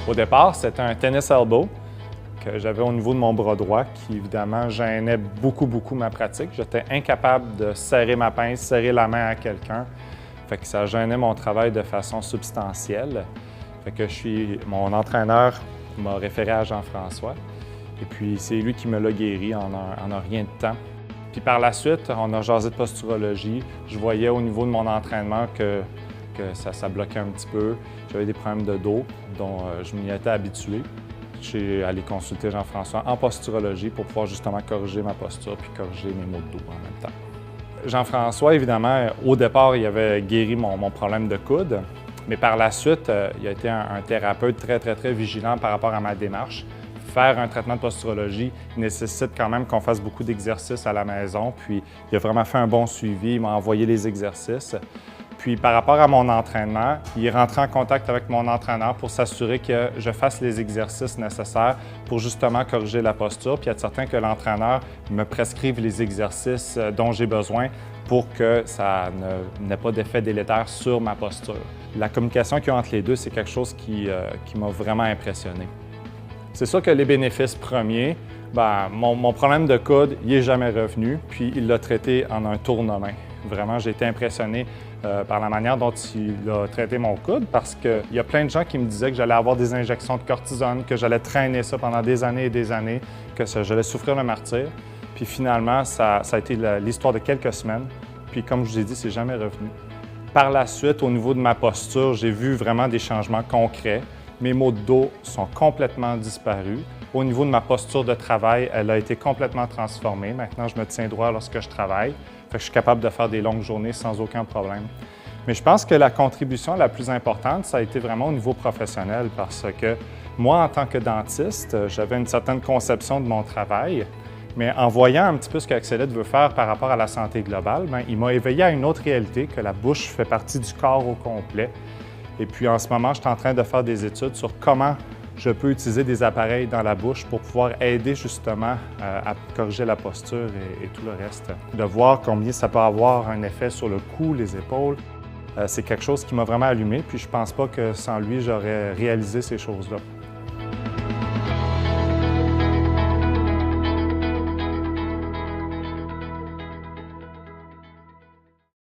Au départ, c'était un tennis elbow que j'avais au niveau de mon bras droit qui, évidemment, gênait beaucoup ma pratique. J'étais incapable de serrer ma pince, serrer la main à quelqu'un. Fait que ça gênait mon travail de façon substantielle. Fait que mon entraîneur m'a référé à Jean-François. Et puis, c'est lui qui me l'a guéri en un rien de temps. Puis par la suite, on a jasé de posturologie. Je voyais au niveau de mon entraînement que ça bloquait un petit peu. J'avais des problèmes de dos dont je m'y étais habitué. J'ai allé consulter Jean-François en posturologie pour pouvoir justement corriger ma posture puis corriger mes maux de dos en même temps. Jean-François, évidemment, au départ, il avait guéri mon problème de coude, mais par la suite, il a été un thérapeute très vigilant par rapport à ma démarche. Faire un traitement de posturologie nécessite quand même qu'on fasse beaucoup d'exercices à la maison, puis il a vraiment fait un bon suivi, il m'a envoyé les exercices. Puis par rapport à mon entraînement, il est rentré en contact avec mon entraîneur pour s'assurer que je fasse les exercices nécessaires pour justement corriger la posture, puis être certain que l'entraîneur me prescrive les exercices dont j'ai besoin pour que ça n'ait pas d'effet délétère sur ma posture. La communication qu'il y a entre les deux, c'est quelque chose qui m'a vraiment impressionné. C'est sûr que les bénéfices premiers, mon problème de coude, il n'est jamais revenu, puis il l'a traité en un tournement. Vraiment, j'ai été impressionné par la manière dont il a traité mon coude parce qu'il y a plein de gens qui me disaient que j'allais avoir des injections de cortisone, que j'allais traîner ça pendant des années et des années, que j'allais souffrir le martyre. Puis finalement, ça a été l'histoire de quelques semaines. Puis comme je vous ai dit, c'est jamais revenu. Par la suite, au niveau de ma posture, j'ai vu vraiment des changements concrets. Mes maux de dos sont complètement disparus. Au niveau de ma posture de travail, elle a été complètement transformée. Maintenant, je me tiens droit lorsque je travaille. Fait que je suis capable de faire des longues journées sans aucun problème. Mais je pense que la contribution la plus importante, ça a été vraiment au niveau professionnel parce que moi, en tant que dentiste, j'avais une certaine conception de mon travail. Mais en voyant un petit peu ce qu'Axelite veut faire par rapport à la santé globale, il m'a éveillé à une autre réalité, que la bouche fait partie du corps au complet. Et puis en ce moment, je suis en train de faire des études sur comment je peux utiliser des appareils dans la bouche pour pouvoir aider justement à corriger la posture et tout le reste. De voir combien ça peut avoir un effet sur le cou, les épaules, c'est quelque chose qui m'a vraiment allumé, puis je pense pas que sans lui, j'aurais réalisé ces choses-là.